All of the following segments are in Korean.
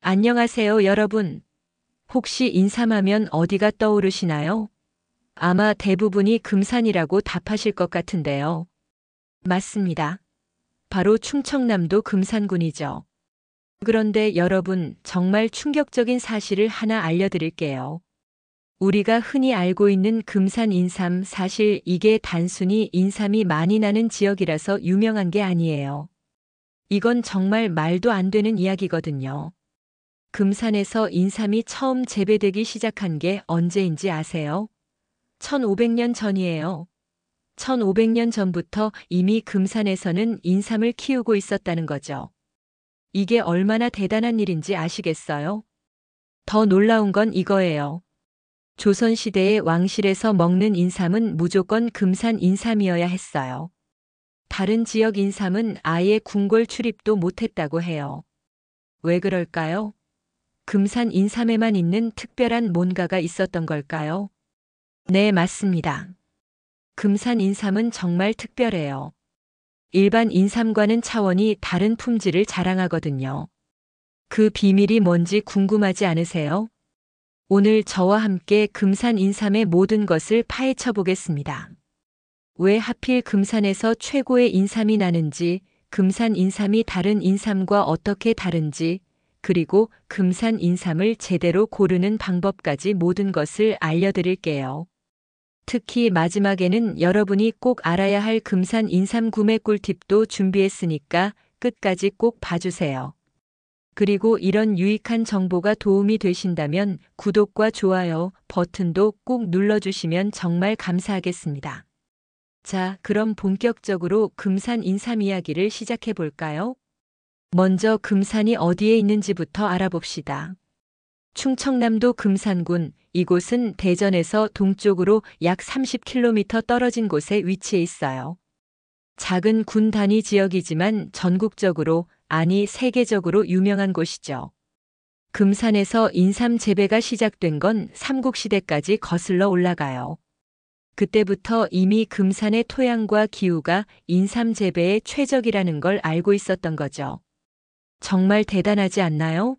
안녕하세요, 여러분. 혹시 인삼하면 어디가 떠오르시나요? 아마 대부분이 금산이라고 답하실 것 같은데요. 맞습니다. 바로 충청남도 금산군이죠. 그런데 여러분, 정말 충격적인 사실을 하나 알려드릴게요. 우리가 흔히 알고 있는 금산 인삼, 사실 이게 단순히 인삼이 많이 나는 지역이라서 유명한 게 아니에요. 이건 정말 말도 안 되는 이야기거든요. 금산에서 인삼이 처음 재배되기 시작한 게 언제인지 아세요? 1500년 전이에요. 1500년 전부터 이미 금산에서는 인삼을 키우고 있었다는 거죠. 이게 얼마나 대단한 일인지 아시겠어요? 더 놀라운 건 이거예요. 조선시대의 왕실에서 먹는 인삼은 무조건 금산 인삼이어야 했어요. 다른 지역 인삼은 아예 궁궐 출입도 못했다고 해요. 왜 그럴까요? 금산 인삼에만 있는 특별한 뭔가가 있었던 걸까요? 네, 맞습니다. 금산 인삼은 정말 특별해요. 일반 인삼과는 차원이 다른 품질을 자랑하거든요. 그 비밀이 뭔지 궁금하지 않으세요? 오늘 저와 함께 금산 인삼의 모든 것을 파헤쳐 보겠습니다. 왜 하필 금산에서 최고의 인삼이 나는지, 금산 인삼이 다른 인삼과 어떻게 다른지, 그리고 금산 인삼을 제대로 고르는 방법까지 모든 것을 알려드릴게요. 특히 마지막에는 여러분이 꼭 알아야 할 금산 인삼 구매 꿀팁도 준비했으니까 끝까지 꼭 봐주세요. 그리고 이런 유익한 정보가 도움이 되신다면 구독과 좋아요 버튼도 꼭 눌러주시면 정말 감사하겠습니다. 자, 그럼 본격적으로 금산 인삼 이야기를 시작해 볼까요? 먼저 금산이 어디에 있는지부터 알아봅시다. 충청남도 금산군, 이곳은 대전에서 동쪽으로 약 30km 떨어진 곳에 위치해 있어요. 작은 군 단위 지역이지만 전국적으로, 아니 세계적으로 유명한 곳이죠. 금산에서 인삼 재배가 시작된 건 삼국시대까지 거슬러 올라가요. 그때부터 이미 금산의 토양과 기후가 인삼 재배에 최적이라는 걸 알고 있었던 거죠. 정말 대단하지 않나요?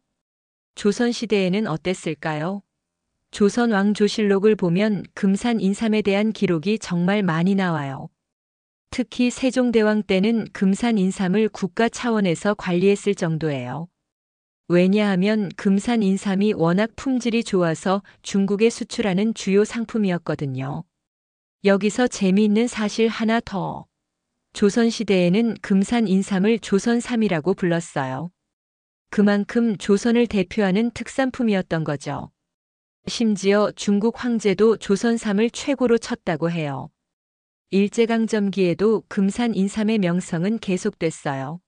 조선시대에는 어땠을까요? 조선 왕조실록을 보면 금산 인삼에 대한 기록이 정말 많이 나와요. 특히 세종대왕 때는 금산 인삼을 국가 차원에서 관리했을 정도예요. 왜냐하면 금산 인삼이 워낙 품질이 좋아서 중국에 수출하는 주요 상품이었거든요. 여기서 재미있는 사실 하나 더. 조선시대에는 금산 인삼을 조선삼이라고 불렀어요. 그만큼 조선을 대표하는 특산품이었던 거죠. 심지어 중국 황제도 조선삼을 최고로 쳤다고 해요. 일제강점기에도 금산 인삼의 명성은 계속됐어요.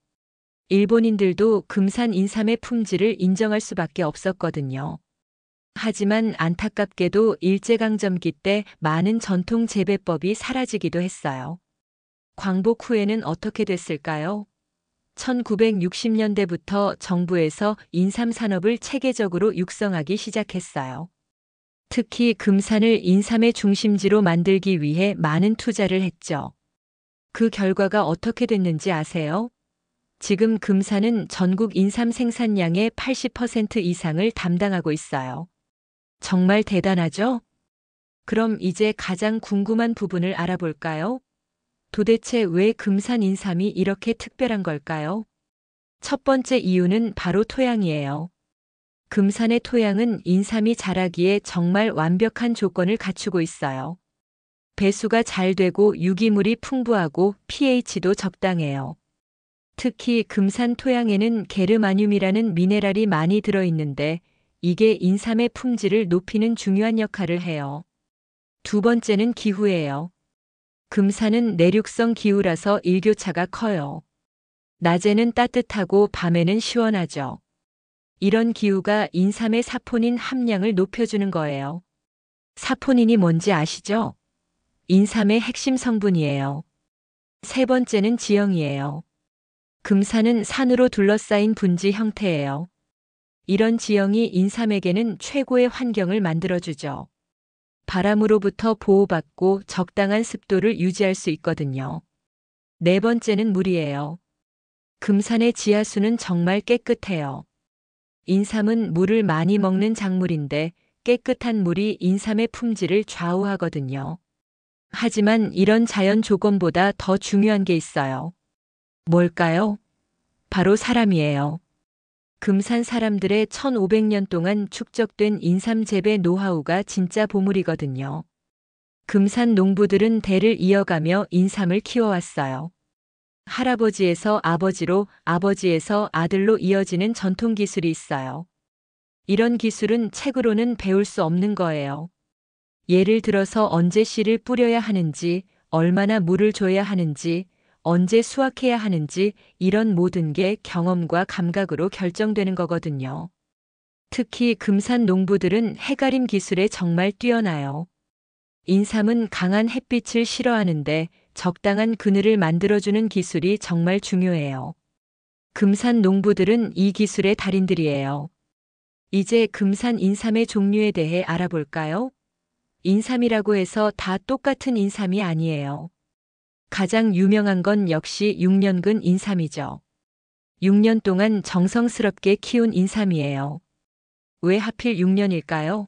일본인들도 금산 인삼의 품질을 인정할 수밖에 없었거든요. 하지만 안타깝게도 일제강점기 때 많은 전통 재배법이 사라지기도 했어요. 광복 후에는 어떻게 됐을까요? 1960년대부터 정부에서 인삼 산업을 체계적으로 육성하기 시작했어요. 특히 금산을 인삼의 중심지로 만들기 위해 많은 투자를 했죠. 그 결과가 어떻게 됐는지 아세요? 지금 금산은 전국 인삼 생산량의 80% 이상을 담당하고 있어요. 정말 대단하죠? 그럼 이제 가장 궁금한 부분을 알아볼까요? 도대체 왜 금산 인삼이 이렇게 특별한 걸까요? 첫 번째 이유는 바로 토양이에요. 금산의 토양은 인삼이 자라기에 정말 완벽한 조건을 갖추고 있어요. 배수가 잘 되고 유기물이 풍부하고 pH도 적당해요. 특히 금산 토양에는 게르마늄이라는 미네랄이 많이 들어있는데 이게 인삼의 품질을 높이는 중요한 역할을 해요. 두 번째는 기후예요. 금산은 내륙성 기후라서 일교차가 커요. 낮에는 따뜻하고 밤에는 시원하죠. 이런 기후가 인삼의 사포닌 함량을 높여주는 거예요. 사포닌이 뭔지 아시죠? 인삼의 핵심 성분이에요. 세 번째는 지형이에요. 금산은 산으로 둘러싸인 분지 형태예요. 이런 지형이 인삼에게는 최고의 환경을 만들어주죠. 바람으로부터 보호받고 적당한 습도를 유지할 수 있거든요. 네 번째는 물이에요. 금산의 지하수는 정말 깨끗해요. 인삼은 물을 많이 먹는 작물인데 깨끗한 물이 인삼의 품질을 좌우하거든요. 하지만 이런 자연 조건보다 더 중요한 게 있어요. 뭘까요? 바로 사람이에요. 금산 사람들의 1500년 동안 축적된 인삼 재배 노하우가 진짜 보물이거든요. 금산 농부들은 대를 이어가며 인삼을 키워왔어요. 할아버지에서 아버지로, 아버지에서 아들로 이어지는 전통 기술이 있어요. 이런 기술은 책으로는 배울 수 없는 거예요. 예를 들어서 언제 씨를 뿌려야 하는지, 얼마나 물을 줘야 하는지, 언제 수확해야 하는지 이런 모든 게 경험과 감각으로 결정되는 거거든요. 특히 금산 농부들은 해가림 기술에 정말 뛰어나요. 인삼은 강한 햇빛을 싫어하는데 적당한 그늘을 만들어주는 기술이 정말 중요해요. 금산 농부들은 이 기술의 달인들이에요. 이제 금산 인삼의 종류에 대해 알아볼까요? 인삼이라고 해서 다 똑같은 인삼이 아니에요. 가장 유명한 건 역시 6년근 인삼이죠. 6년 동안 정성스럽게 키운 인삼이에요. 왜 하필 6년일까요?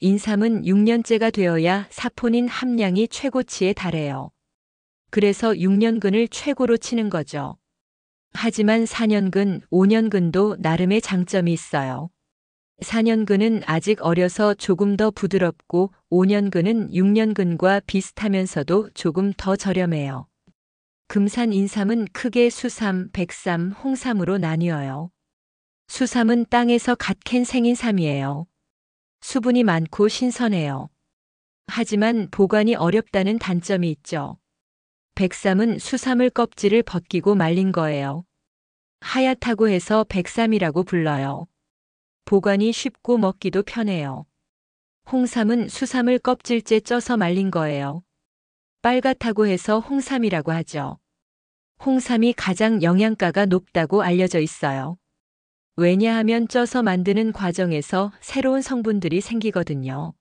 인삼은 6년째가 되어야 사포닌 함량이 최고치에 달해요. 그래서 6년근을 최고로 치는 거죠. 하지만 4년근, 5년근도 나름의 장점이 있어요. 4년근은 아직 어려서 조금 더 부드럽고 5년근은 6년근과 비슷하면서도 조금 더 저렴해요. 금산 인삼은 크게 수삼, 백삼, 홍삼으로 나뉘어요. 수삼은 땅에서 갓 캔 생인삼이에요. 수분이 많고 신선해요. 하지만 보관이 어렵다는 단점이 있죠. 백삼은 수삼을 껍질을 벗기고 말린 거예요. 하얗다고 해서 백삼이라고 불러요. 보관이 쉽고 먹기도 편해요. 홍삼은 수삼을 껍질째 쪄서 말린 거예요. 빨갛다고 해서 홍삼이라고 하죠. 홍삼이 가장 영양가가 높다고 알려져 있어요. 왜냐하면 쪄서 만드는 과정에서 새로운 성분들이 생기거든요.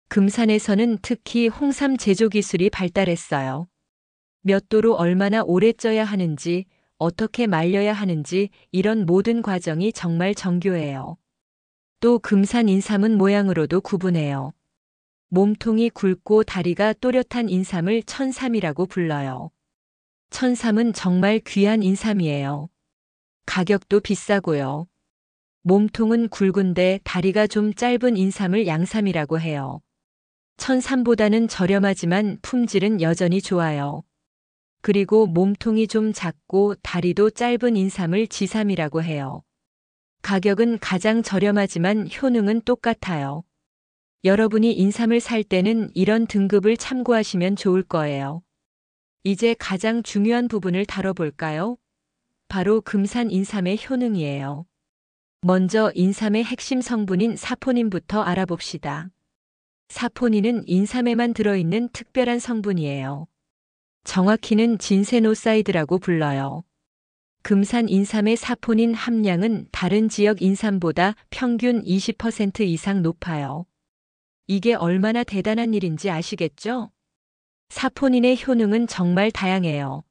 금산에서는 특히 홍삼 제조 기술이 발달했어요. 몇 도로 얼마나 오래 쪄야 하는지, 어떻게 말려야 하는지 이런 모든 과정이 정말 정교해요. 또 금산 인삼은 모양으로도 구분해요. 몸통이 굵고 다리가 또렷한 인삼을 천삼이라고 불러요. 천삼은 정말 귀한 인삼이에요. 가격도 비싸고요. 몸통은 굵은데 다리가 좀 짧은 인삼을 양삼이라고 해요. 천삼보다는 저렴하지만 품질은 여전히 좋아요. 그리고 몸통이 좀 작고 다리도 짧은 인삼을 지삼이라고 해요. 가격은 가장 저렴하지만 효능은 똑같아요. 여러분이 인삼을 살 때는 이런 등급을 참고하시면 좋을 거예요. 이제 가장 중요한 부분을 다뤄볼까요? 바로 금산 인삼의 효능이에요. 먼저 인삼의 핵심 성분인 사포닌부터 알아봅시다. 사포닌은 인삼에만 들어있는 특별한 성분이에요. 정확히는 진세노사이드라고 불러요. 금산 인삼의 사포닌 함량은 다른 지역 인삼보다 평균 20% 이상 높아요. 이게 얼마나 대단한 일인지 아시겠죠? 사포닌의 효능은 정말 다양해요.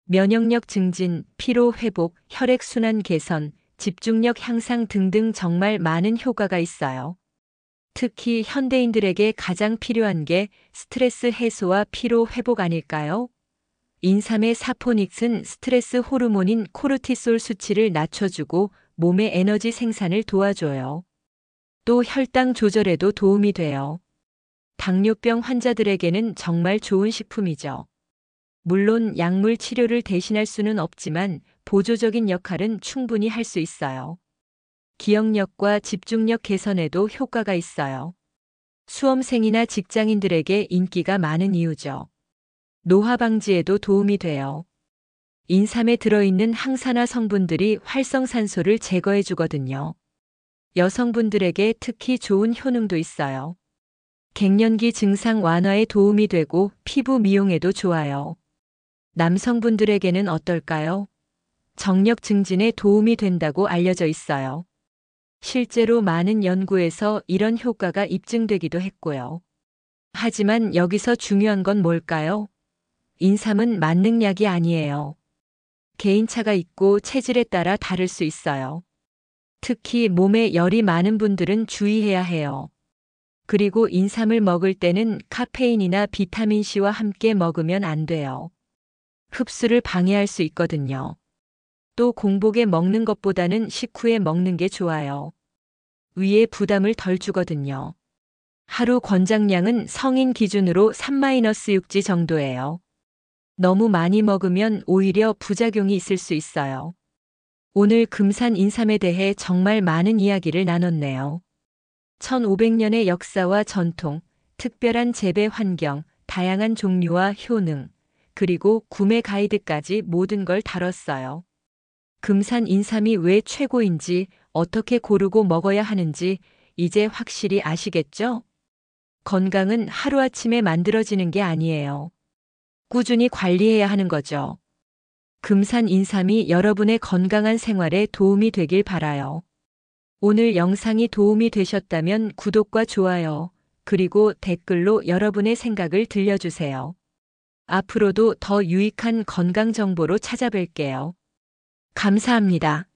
면역력 증진, 피로 회복, 혈액순환 개선, 집중력 향상 등등 정말 많은 효과가 있어요. 특히 현대인들에게 가장 필요한 게 스트레스 해소와 피로 회복 아닐까요? 인삼의 사포닉스는 스트레스 호르몬인 코르티솔 수치를 낮춰주고 몸의 에너지 생산을 도와줘요. 또 혈당 조절에도 도움이 돼요. 당뇨병 환자들에게는 정말 좋은 식품이죠. 물론 약물 치료를 대신할 수는 없지만 보조적인 역할은 충분히 할 수 있어요. 기억력과 집중력 개선에도 효과가 있어요. 수험생이나 직장인들에게 인기가 많은 이유죠. 노화 방지에도 도움이 돼요. 인삼에 들어있는 항산화 성분들이 활성산소를 제거해 주거든요. 여성분들에게 특히 좋은 효능도 있어요. 갱년기 증상 완화에 도움이 되고 피부 미용에도 좋아요. 남성분들에게는 어떨까요? 정력 증진에 도움이 된다고 알려져 있어요. 실제로 많은 연구에서 이런 효과가 입증되기도 했고요. 하지만 여기서 중요한 건 뭘까요? 인삼은 만능약이 아니에요. 개인차가 있고 체질에 따라 다를 수 있어요. 특히 몸에 열이 많은 분들은 주의해야 해요. 그리고 인삼을 먹을 때는 카페인이나 비타민C와 함께 먹으면 안 돼요. 흡수를 방해할 수 있거든요. 또 공복에 먹는 것보다는 식후에 먹는 게 좋아요. 위에 부담을 덜 주거든요. 하루 권장량은 성인 기준으로 3-6지 정도예요. 너무 많이 먹으면 오히려 부작용이 있을 수 있어요. 오늘 금산 인삼에 대해 정말 많은 이야기를 나눴네요. 1500년의 역사와 전통, 특별한 재배 환경, 다양한 종류와 효능, 그리고 구매 가이드까지 모든 걸 다뤘어요. 금산 인삼이 왜 최고인지, 어떻게 고르고 먹어야 하는지 이제 확실히 아시겠죠? 건강은 하루아침에 만들어지는 게 아니에요. 꾸준히 관리해야 하는 거죠. 금산 인삼이 여러분의 건강한 생활에 도움이 되길 바라요. 오늘 영상이 도움이 되셨다면 구독과 좋아요, 그리고 댓글로 여러분의 생각을 들려주세요. 앞으로도 더 유익한 건강 정보로 찾아뵐게요. 감사합니다.